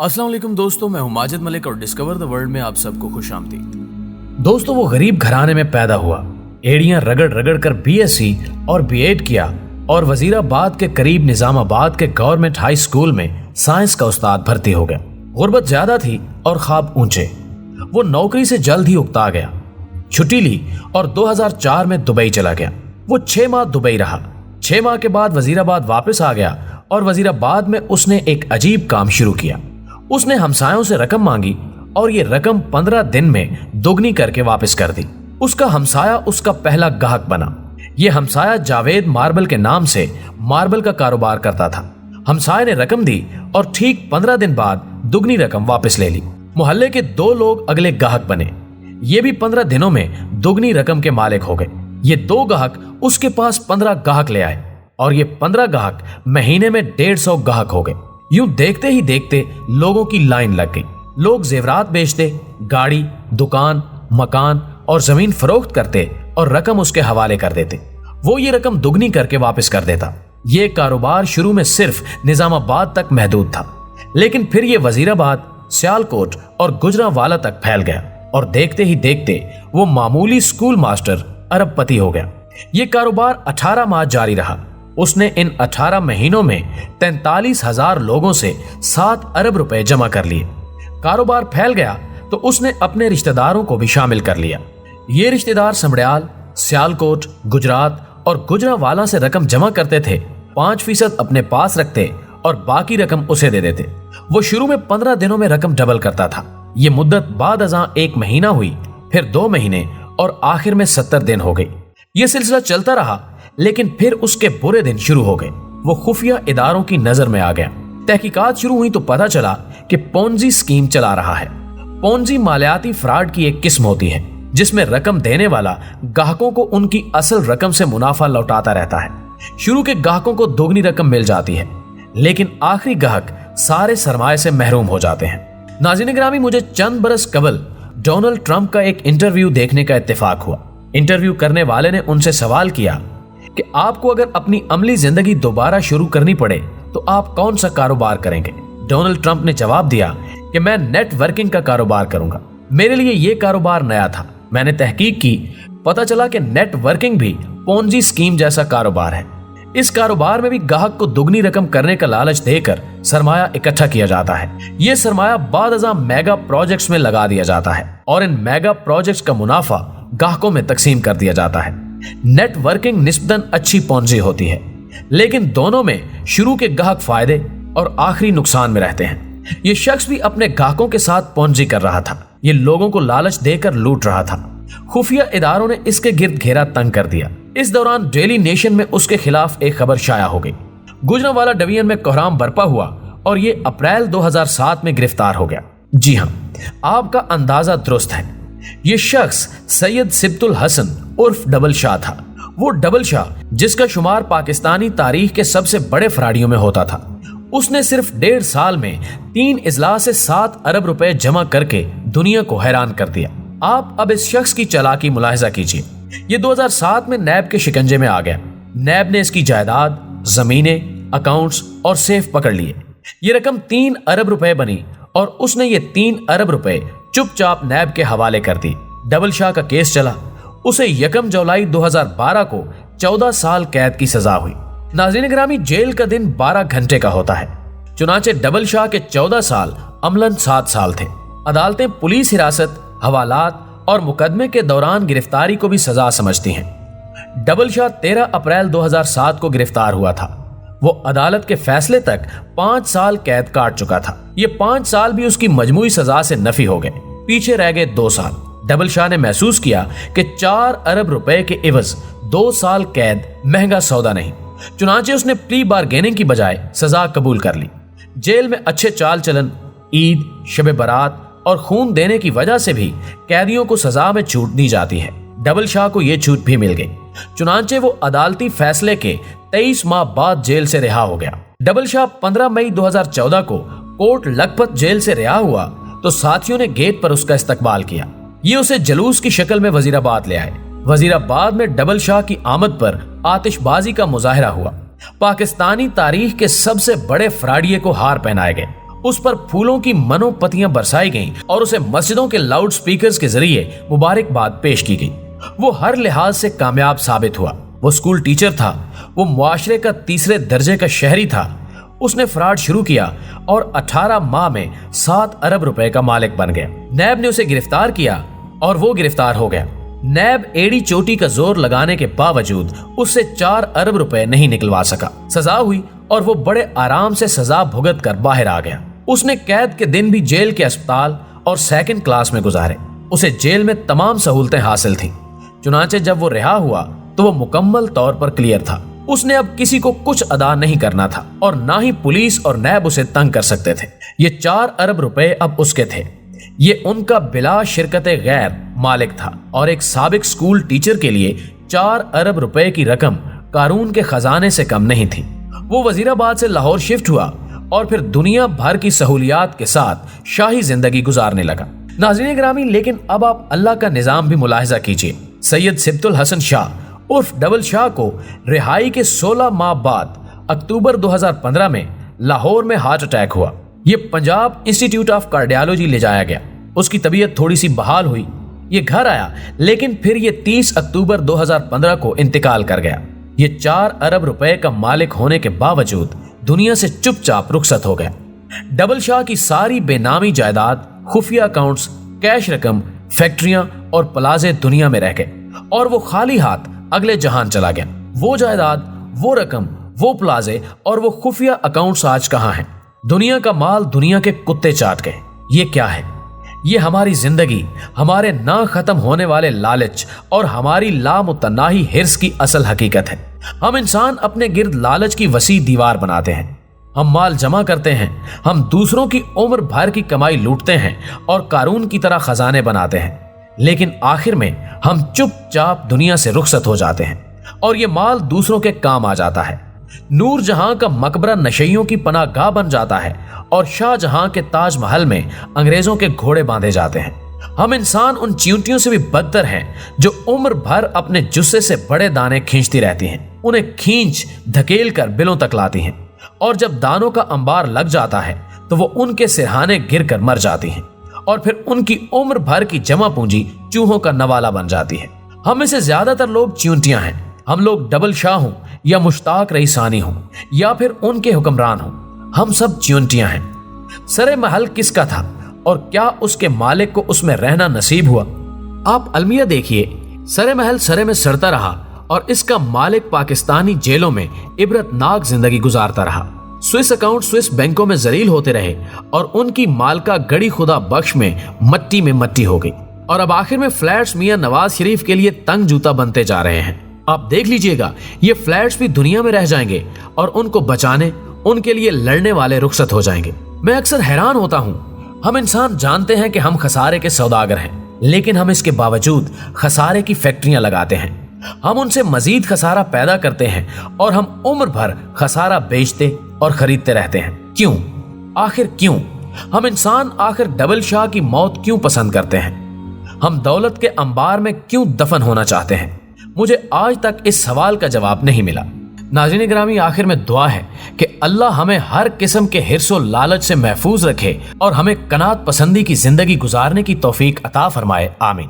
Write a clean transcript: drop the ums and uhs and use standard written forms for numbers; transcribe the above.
अस्सलाम वालेकुम दोस्तों, मैं हूं माजिद मलिक और डिस्कवर द वर्ल्ड में आप सबको खुश आमदीद। दोस्तों, वो गरीब घराने में पैदा हुआ, एड़ियां रगड़ रगड़ कर बीएससी और बीएड किया और वजीराबाद के करीब निजामाबाद के गवर्नमेंट हाई स्कूल में साइंस का उस्ताद भर्ती हो गया। गुर्बत ज्यादा थी और ख्वाब ऊंचे। वो नौकरी से जल्द ही उकता गया, छुट्टी ली और 2004 में दुबई चला गया। वो 6 माह दुबई रहा। 6 माह के बाद वजीराबाद वापस आ गया और वजीराबाद में उसने एक अजीब काम शुरू किया। उसने हमसायों से रकम मांगी और ये रकम 15 दिन में दोगुनी करके वापस कर दी। उसका हमसाया उसका पहला गाहक बना। ये हमसाया जावेद मार्बल के नाम से मार्बल का कारोबार करता था। हमसाये ने रकम दी और ठीक 15 दिन बाद दुगनी रकम वापस ले ली। मोहल्ले के 2 लोग अगले गाहक बने। ये भी 15 दिनों में दुगनी रकम के मालिक हो गए। ये 2 गाहक उसके पास 15 गाहक ले आए और ये 15 गाहक महीने में 150 गाहक हो गए। यूं देखते ही देखते लोगों की लाइन लग गई। लोग जेवरात बेचते, गाड़ी, दुकान, मकान और जमीन फरोख्त करते और रकम उसके हवाले कर देते। वो ये रकम दुगनी करके वापस कर देता। ये कारोबार शुरू में सिर्फ निजामाबाद तक महदूद था, लेकिन फिर ये वजीराबाद, सियालकोट और गुजरांवाला तक फैल गया और देखते ही देखते वो मामूली स्कूल मास्टर अरबपति हो गया। ये कारोबार 18 माह जारी रहा। उसने इन 18 महीनों में 43,000 लोगों से 7 अरब रुपए जमा कर लिए। कारोबार फैल गया तो उसने अपने रिश्तेदारों को भी शामिल कर लिया। ये रिश्तेदार समड़ियाल, सियालकोट, गुजरात और गुजरांवाला से रकम जमा करते थे। 5% अपने पास रखते और बाकी रकम उसे दे देते। वो शुरू में 15 दिनों में रकम डबल करता था। ये मुद्दत बाद अज़ां 1 महीना हुई, फिर 2 महीने और आखिर में 70 दिन हो गई। ये सिलसिला चलता रहा, लेकिन फिर उसके बुरे दिन शुरू हो गए। वो खुफिया इदारों की नजर में आ गया। तहकीकात शुरू हुई तो पता चला कि पोंजी स्कीम चला रहा है। पोंजी मालियाती फ्रॉड की एक किस्म होती है जिसमें रकम देने वाला गाहकों को उनकी असल रकम से मुनाफा लौटाता रहता है। शुरू के गाहकों को दोगुनी रकम मिल जाती है, लेकिन आखिरी गाहक सारे सरमाए से महरूम हो जाते हैं। नाज़रीन गिरामी, मुझे चंद बरस कबल डोनाल्ड ट्रंप का एक इंटरव्यू देखने का इत्तेफाक हुआ। इंटरव्यू करने वाले ने उनसे सवाल किया कि आपको अगर अपनी अमली जिंदगी दोबारा शुरू करनी पड़े तो आप कौन सा कारोबार करेंगे। डोनाल्ड ट्रंप ने जवाब दिया कि मैं नेटवर्किंग का कारोबार करूंगा। मेरे लिए यह कारोबार नया था। मैंने तहकीक की, पता चला कि नेटवर्किंग भी पोंजी स्कीम जैसा कारोबार है। इस कारोबार में भी गाहक को दुगनी रकम करने का लालच देकर सरमाया इकट्ठा किया जाता है। यह सरमाया बाद अज़ां मेगा प्रोजेक्ट्स में लगा दिया जाता है और इन मेगा प्रोजेक्ट्स का मुनाफा गाहकों में तकसीम कर दिया जाता है। नेटवर्किंग निस्बतन अच्छी पोंजी होती है, लेकिन दोनों में शुरू के गाहक फायदे और आखिरी नुकसान में रहते हैं। ये शख्स भी अपने गाहकों के साथ पोंजी कर रहा था। ये लोगों को लालच देकर लूट रहा था। खुफिया इदारों ने इसके गिर्द घेरा तंग कर दिया। इस दौरान डेली नेशन में उसके खिलाफ एक खबर शाया हो गई। गुजरांवाला डिवीजन में कोहराम बरपा हुआ और ये अप्रैल 2007 में गिरफ्तार हो गया। जी हाँ, आपका अंदाजा दुरुस्त है। ये शख्स सैयद सिब्तुल हसन उर्फ डबल शाह था। वो डबल शाह जिसका शुमार पाकिस्तानी तारीख के सबसे बड़े फराडियों में होता था। उसने सिर्फ 1.5 साल में 3 इजलास से 7 अरब रुपए जमा करके दुनिया को हैरान कर दिया। आप अब इस शख्स की चालाकी मुलाहिजा कीजिए। ये 2007 में नैब के शिकंजे में आ गया। नैब ने इसकी जायदाद, जमीनें, अकाउंट्स और सेफ पकड़ लिए। ये रकम 3 अरब रुपए बनी और उसने ये 3 अरब रुपए चुपचाप नैब के हवाले कर दी। डबल शाह का केस चला। उसे 1 जुलाई 2012 को 14 साल कैद की सजा हुई। नाज़रीन गिरामी, जेल का दिन 12 घंटे का होता है। चुनाचे डबल शाह के 14 साल अमलन 7 साल थे। अदालतें पुलिस हिरासत, हवालात और मुकदमे के दौरान गिरफ्तारी को भी सजा समझती हैं। डबल शाह 13 अप्रैल 2007 को गिरफ्तार हुआ था। वो अदालत के फैसले तक 5 साल कैद काट चुका था। ये 5 साल भी उसकी मजमूई सजा से नफी हो गए। पीछे रह गए 2 साल। डबल शाह ने महसूस किया कि 4 अरब रुपए के इवज 2 साल कैद महंगा सौदा नहीं। चुनांचे उसने प्ली बारगेनिंग की बजाय सजा कबूल कर ली। जेल में अच्छे चाल चलन, ईद, शब बारात और खून देने की वजह से भी कैदियों को सजा में छूट दी जाती है। डबल शाह को यह छूट भी मिल गई। चुनांचे वो अदालती फैसले के 23 माह बाद जेल से रिहा हो गया। डबल शाह 15 मई 2014 को कोट लखपत जेल से रिहा हुआ तो साथियों ने गेट पर उसका इस्तकबाल किया। ये उसे जलूस की शक्ल में वजीराबाद ले आए। वजीराबाद में डबल शाह की आमद पर आतिशबाजी का मुजाहरा हुआ। पाकिस्तानी तारीख के सबसे बड़े फ्राडिये को हार पहनाए गए उस पर फूलों की मनोपतियां बरसाई गईं और उसे मस्जिदों के लाउड स्पीकर्स के जरिए मुबारकबाद पेश की गई। वो हर लिहाज से कामयाब साबित हुआ। वो स्कूल टीचर था, वो मुआशरे का तीसरे दर्जे का शहरी था। उसने फ्रॉड शुरू किया और 18 माह में 7 अरब रुपए का मालिक बन गया। नैब ने उसे गिरफ्तार किया और वो गिरफ्तार हो गया। नैब एड़ी चोटी का जोर लगाने के बावजूद उससे 4 अरब रुपए नहीं निकलवा सका। सजा हुई और वो बड़े आराम से सजा भुगत कर बाहर आ गया। उसने कैद के दिन भी जेल के अस्पताल और सेकंड क्लास में गुजारे। उसे जेल में तमाम सहूलतें हासिल थीं। चुनांचे जब वो रिहा हुआ तो वो मुकम्मल तौर पर क्लियर था। उसने अब किसी को कुछ अदा नहीं करना था और ना ही पुलिस और नैब उसे तंग कर सकते थे। ये 4 अरब रुपए अब उसके थे। ये उनका बिला शिरकते गैर मालिक था और एक साबिक स्कूल टीचर के लिए 4 अरब रुपए की रकम कानून के खजाने से कम नहीं थी। वो वजीराबाद से लाहौर शिफ्ट हुआ और फिर दुनिया भर की सहूलियात के साथ शाही जिंदगी गुजारने लगा। नाज़रीन ग्रामी, लेकिन अब आप अल्लाह का निजाम भी मुलाहिजा कीजिए। सैयद सिब्तुल हसन शाह उर्फ डबल शाह को रिहाई के 16 माह बाद अक्टूबर 2015 में लाहौर में हार्ट अटैक हुआ। ये पंजाब इंस्टीट्यूट ऑफ कार्डियोलॉजी ले जाया गया। उसकी तबीयत थोड़ी सी बहाल हुई, ये घर आया, लेकिन फिर ये 30 अक्टूबर 2015 को इंतकाल कर गया। ये 4 अरब रुपए का मालिक होने के बावजूद दुनिया से चुपचाप रुखसत हो गया। डबल शाह की सारी बेनामी जायदाद, खुफिया अकाउंट्स, कैश रकम, फैक्ट्रियां और प्लाजे दुनिया में रह गए और वो खाली हाथ अगले जहान चला गया। वो जायदाद, वो रकम, वो प्लाजे और वो खुफिया अकाउंट्स आज कहां हैं? दुनिया का माल दुनिया के कुत्ते चाट गए। ये क्या है? ये हमारी जिंदगी, हमारे ना खत्म होने वाले लालच और हमारी लामुतनाही हिर्स की असल हकीकत है। हम इंसान अपने गिर्द लालच की वसी दीवार बनाते हैं। हम माल जमा करते हैं, हम दूसरों की उम्र भर की कमाई लूटते हैं और कारून की तरह खजाने बनाते हैं, लेकिन आखिर में हम चुपचाप दुनिया से रुखसत हो जाते हैं और ये माल दूसरों के काम आ जाता है। नूर जहां का मकबरा नशइयों की पनाहगाह बन जाता है और शाहजहां के ताजमहल में अंग्रेजों के घोड़े बांधे जाते हैं। हम इंसान उन चींटियों से भी बदतर हैं जो उम्र भर अपने जुस्से से बड़े दाने खींचती रहती हैं, उन्हें खींच धकेल कर बिलों तक लाती हैं और जब दानों का अंबार लग जाता है तो वो उनके सिरहाने गिर कर मर जाती हैं और फिर उनकी उम्र भर की जमा पूंजी चूहों का नवाला बन जाती है। हम में से ज्यादातर लोग चींटियां हैं। हम लोग डबल शाह हों या मुश्ताक रईसानी हों या फिर उनके हुक्मरान हों, हम सब चींटियां हैं। सरे महल किसका था और क्या उसके मालिक को उसमें रहना नसीब हुआ? आप अलमिया देखिए, सरे महल सरे में सड़ता रहा और इसका मालिक पाकिस्तानी जेलों में इबरतनाक जिंदगी गुजारता रहा। स्विस अकाउंट स्विस बैंकों में जलील होते रहे और उनकी मालका गड़ी खुदा बख्श में मट्टी हो गई और अब आखिर में फ्लैट्स मियां नवाज शरीफ के लिए तंग जूता बनते जा रहे हैं। आप देख लीजिएगा, ये फ्लैट्स भी दुनिया में रह जाएंगे और उनको बचाने, उनके लिए लड़ने वाले रुखसत हो जाएंगे। मैं अक्सर हैरान होता हूँ, हम इंसान जानते हैं कि हम खसारे के सौदागर हैं, लेकिन हम इसके बावजूद खसारे की फैक्ट्रियां लगाते हैं। हम उनसे मजीद खसारा पैदा करते हैं और हम उम्र भर खसारा बेचते और खरीदते रहते हैं। क्यों? आखिर क्यों? हम इंसान आखिर डबल शाह की मौत क्यों पसंद करते हैं? हम दौलत के अंबार में क्यों दफन होना चाहते हैं? मुझे आज तक इस सवाल का जवाब नहीं मिला। नाज़रीन ग्रामी, आखिर में दुआ है कि अल्लाह हमें हर किस्म के हिर्सो लालच से महफूज रखे और हमें कनात पसंदी की जिंदगी गुजारने की तौफीक अता फरमाए। आमीन।